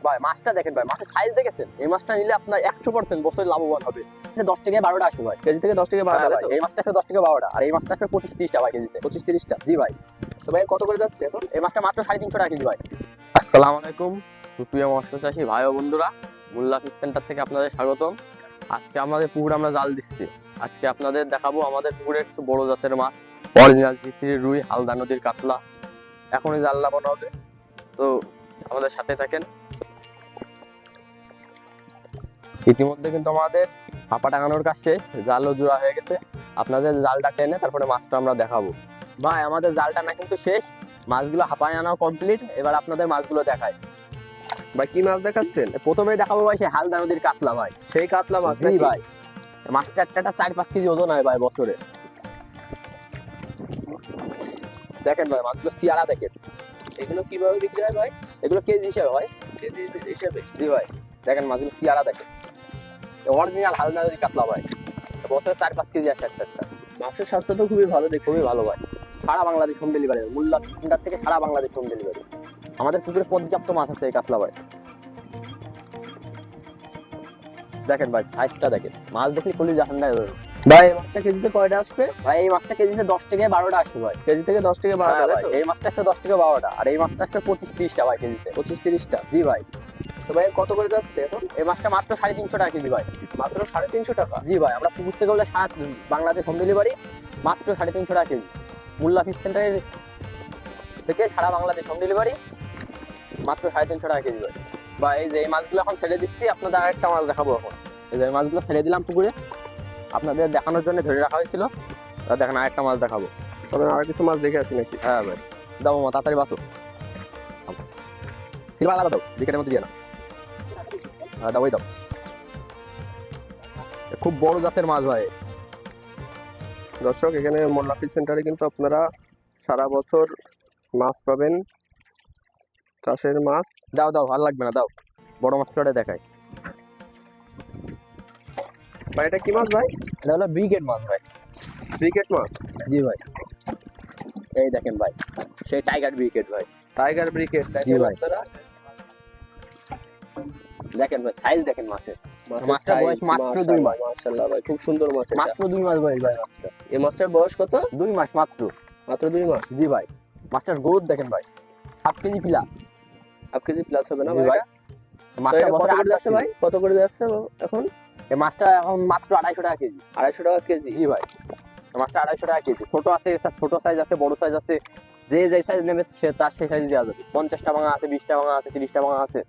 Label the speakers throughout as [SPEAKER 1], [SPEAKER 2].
[SPEAKER 1] ভাই মাছটা দেখেন ভাই, মাছের সাইজ দেখেছেন? এই মাছটা নিলে আপনার 100% বছরে লাভবান হবে। 10 থেকে 12টা আসবে ভাই,
[SPEAKER 2] কেজি থেকে 10 থেকে 12টা।
[SPEAKER 1] ভাই এই মাছটা আসবে 10 থেকে 12টা, আর এই মাছটা আসবে 25-30টা ভাই কেজিতে।
[SPEAKER 2] 25-30টা।
[SPEAKER 1] জি ভাই।
[SPEAKER 2] তো ভাই কত করে যাচ্ছে এখন?
[SPEAKER 1] এই মাছটা মাত্র 350 টাকা কেজি ভাই। আসসালামু আলাইকুম সুপ্রিয় মৎস্য চাষী ভাই ও বন্ধুরা, মুল্লা ফিশ সেন্টার থেকে আপনাদের স্বাগতম। আজকে আমাদের পুকুরে আমরা জাল দিচ্ছি। আজকে আপনাদের দেখাবো আমাদের পুকুরে কিছু বড় জাতের মাছ, অরিজিনাল চিচিরি রুই, হালদা নদীর কাতলা। এখনই জাল লাগানো হবে, তো আমাদের সাথে থাকেন। ইতিমধ্যে কিন্তু আমাদের হাপা টাঙানোর কাজ শেষ, জালও জোড়া হয়ে গেছে। আপনাদের জালটা টেনে তারপরে মাছটা আমরা দেখাবো। ভাই আমাদের জাল টানা কিন্তু শেষ, মাছগুলো হাঁপায় আনাও কমপ্লিট। এবার আপনাদের মাছগুলো দেখাই।
[SPEAKER 2] ভাই কি মাছ দেখাচ্ছেন?
[SPEAKER 1] প্রথমে দেখাবো ভাই সেই হালদা নদীর কাতলা ভাই।
[SPEAKER 2] সেই কাতলা মাছ
[SPEAKER 1] জি
[SPEAKER 2] নাকি?
[SPEAKER 1] ভাই, মাছটা একটা 4-5 কেজি ওজন হয় ভাই বছরে। দেখেন ভাই মাছগুলো সিয়ারা দেখেন।
[SPEAKER 2] এগুলো কিভাবে বিক্রি হয় ভাই?
[SPEAKER 1] এগুলো কেজি হিসেবে হয়।
[SPEAKER 2] কেজি হিসেবে?
[SPEAKER 1] জি ভাই, দেখেন মাছগুলো সিয়ারা দেখেন। অরিজিনাল হালদা নদীর কাতলা ভাই, বছরে 4-5 কেজি আসে একটা।
[SPEAKER 2] মাছের স্বাস্থ্য তো খুবই ভালো দেখছি।
[SPEAKER 1] খুবই ভালো ভাই, সারা Bangladesh home delivery, Mulla centre থেকে সারা বাংলাদেশ হোম ডেলিভারি। আমাদের পুকুরে পর্যাপ্ত মাছ আছে এই কাতলা ভাই। দেখেন ভাই সাইজটা দেখেন, মাছ দেখলে কলিজা ঠান্ডা হয়ে যাবে।
[SPEAKER 2] ভাই এই মাছটা কেজিতে কয়টা আসবে?
[SPEAKER 1] ভাই এই মাছটা কেজিতে 10 থেকে 12টা আসবে ভাই।
[SPEAKER 2] কেজি থেকে 10 থেকে 12টা।
[SPEAKER 1] ভাই এই মাছটা আসবে 10 থেকে 12টা, আর এই মাছটা আসবে 25-30টা ভাই কেজিতে।
[SPEAKER 2] 25-30টা।
[SPEAKER 1] জি ভাই।
[SPEAKER 2] তো ভাই কত করে যাচ্ছে এখন?
[SPEAKER 1] এই মাছটা মাত্র 350 টাকা কেজি ভাই।
[SPEAKER 2] মাত্র 350 টাকা?
[SPEAKER 1] জি ভাই, আমরা পুকুর থেকে বলে সারা বাংলাদেশ হোম ডেলিভারি, মাত্র 350 টাকা কেজি। মুল্লা ফিশ সেন্টারের থেকে সারা বাংলাদেশ হোম ডেলিভারি, মাত্র 350 টাকা কেজি ভাই। বা এই যে এই মাছগুলো এখন ছেড়ে দিচ্ছি, আপনাদের আরেকটা মাছ দেখাবো এখন। এই যে মাছগুলো ছেড়ে দিলাম পুকুরে, আপনাদের দেখানোর জন্য ধরে রাখা হয়েছিল। দেখেন আরেকটা মাছ দেখাবো।
[SPEAKER 2] তবে আর কিছু মাছ দেখে আসি নাকি?
[SPEAKER 1] হ্যাঁ ভাই, দাও মা তাড়াতাড়ি বাসো। সিলভার আলাদা দাও, বিকেটের মধ্যে দিয়ে না। হ্যাঁ দাও, ওই দাও। খুব বড় জাতের মাছ ভাই।
[SPEAKER 2] দর্শক এখানে মোল্লা ফিশ সেন্টারে কিন্তু আপনারা সারা বছর মাছ পাবেন, চাষের মাছ।
[SPEAKER 1] দাও দাও, ভালো লাগবে না, দাও। বড় মাছ করে দেখাই।
[SPEAKER 2] ভাই এটা কি মাছ ভাই?
[SPEAKER 1] এটা হলো ব্রিগেড মাছ ভাই।
[SPEAKER 2] ব্রিকেট মাছ?
[SPEAKER 1] জি ভাই, এই দেখেন ভাই, সেই টাইগার ব্রিগেড ভাই।
[SPEAKER 2] Tiger brigade?
[SPEAKER 1] জি ভাই। দেখেন ভাই সাইজ দেখেন মাছের। মাছটার বয়স মাত্র 2 মাস।
[SPEAKER 2] মাশাআল্লাহ ভাই, খুব সুন্দর মাছ এটা।
[SPEAKER 1] মাত্র 2 মাস বয়স ভাই মাছটা।
[SPEAKER 2] এই মাছটার বয়স কত?
[SPEAKER 1] 2 মাস মাত্র।
[SPEAKER 2] মাত্র 2 মাস?
[SPEAKER 1] জি ভাই, মাছটার গ্রোথ দেখেন ভাই, 7 কেজি প্লাস।
[SPEAKER 2] 1 কেজি প্লাস হবে না
[SPEAKER 1] জি
[SPEAKER 2] ভাই?
[SPEAKER 1] মাছটা
[SPEAKER 2] কত
[SPEAKER 1] বছরে
[SPEAKER 2] করে যাচ্ছে ভাই? কত করে যাচ্ছে এখন?
[SPEAKER 1] এই মাছটা এখন মাত্র 250 টাকা কেজি।
[SPEAKER 2] 250 টাকা কেজি?
[SPEAKER 1] জি ভাই, মাছটা 250 টাকা কেজি। ছোট আছে, ছোট সাইজ আছে, বড় সাইজ আছে। যে যে সাইজ নেবে সে তার সেই সাইজ দেওয়া যাবে। 50টা ভাঙা আছে, 20টা ভাঙা আছে, 30টা ভাঙা আছে।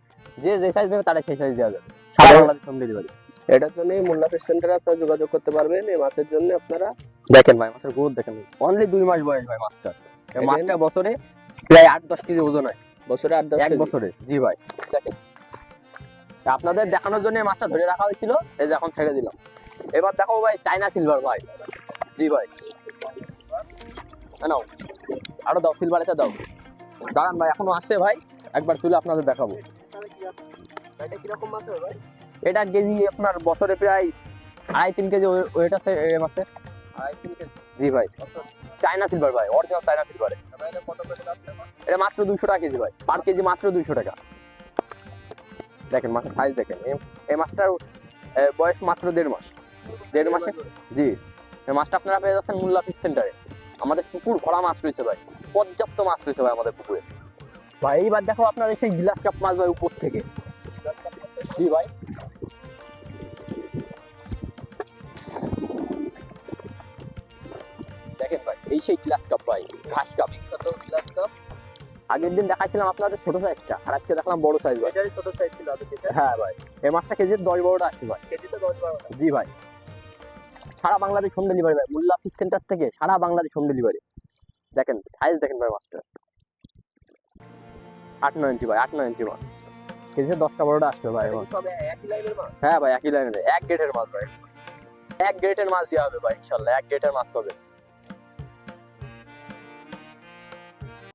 [SPEAKER 1] যে যে সাইজ নেবে তার সেই সাইজ দেওয়া যাবে। সারা বাংলাদেশ হোম ডেলিভারি।
[SPEAKER 2] এটার জন্য মোল্লা ফিশ সেন্টারে আপনারা যোগাযোগ করতে পারবেন। এই মাছের জন্য আপনারা
[SPEAKER 1] দেখেন ভাই মাছের গ্রোথ দেখেন, অনলি 2 মাস বয়স ভাই মাছটা। এই মাছটা বছরে প্রায় 8-10 কেজি ওজন হয়।
[SPEAKER 2] বছরে 8-10
[SPEAKER 1] এক বছরে? জি ভাই। দেখেন আপনাদের দেখানোর জন্য এই মাছটা ধরে রাখা হয়েছিল, এই যে এখন ছেড়ে দিলাম। এবার দেখো ভাই চাইনা সিলভার ভাই। জি ভাই, নাও আরো দাও, সিলভার এটা দাও। দাঁড়ান ভাই, এখনো আসছে ভাই, একবার তুলে আপনাদের দেখাবো।
[SPEAKER 2] এটা কিরকম মাছ হবে ভাই?
[SPEAKER 1] এটা কেজি আপনার বছরে প্রায় 2.5-3 কেজি ওয়েট আছে এই মাছের।
[SPEAKER 2] 2.5-3 কেজি?
[SPEAKER 1] জি ভাই, চাইনা সিলভার ভাই, অরিজিনাল চাইনা সিলভার।
[SPEAKER 2] এটা কত করে যাচ্ছে?
[SPEAKER 1] এটা মাত্র 200 টাকা কেজি ভাই, পার কেজি মাত্র 200 টাকা। দেখেন মাছের সাইজ দেখেন। এই মাছটার বয়স মাত্র 1.5 মাস। 1.5 মাসে? জি। এই মাছটা আপনারা পেয়ে যাচ্ছেন মুল্লা ফিশ সেন্টারে। আমাদের পুকুর ভরা মাছ রয়েছে ভাই, পর্যাপ্ত মাছ রয়েছে ভাই আমাদের পুকুরে। ভাই এইবার দেখো আপনাদের সেই গ্লাস কাপ মাছ ভাই উপর থেকে। জি ভাই, দেখেন ভাই এই সেই গ্লাস কাপ ভাই, ঘাস কাপ।
[SPEAKER 2] Glass cup?
[SPEAKER 1] আগের দিন দেখাইছিলাম আপনাদের ছোট সাইজটা, আর আজকে দেখলাম বড় সাইজ ভাই।
[SPEAKER 2] এটাই ছোট সাইজ ছিল আগে থেকে?
[SPEAKER 1] হ্যাঁ ভাই, এই মাছটা কেজিতে 10-12টা আসছে ভাই।
[SPEAKER 2] কেজিতে 10-12টা?
[SPEAKER 1] জি ভাই, সারা বাংলাদেশ হোম ডেলিভারি ভাই, মুল্লা ফিশ সেন্টার থেকে সারা বাংলাদেশ হোম ডেলিভারি। দেখেন সাইজ দেখেন ভাই মাছটা, 8-9 ইঞ্চি ভাই, 8-9 ইঞ্চি মাছ। কেজিতে 10-12টা আসবে ভাই মাছ।
[SPEAKER 2] সব একই লাইনের মাছ?
[SPEAKER 1] হ্যাঁ ভাই, একই লাইনের, এক গ্রেডের মাছ ভাই। এক গ্রেডের মাছ দেওয়া হবে ভাই, ইনশাল্লাহ এক গ্রেডের মাছ পাবে।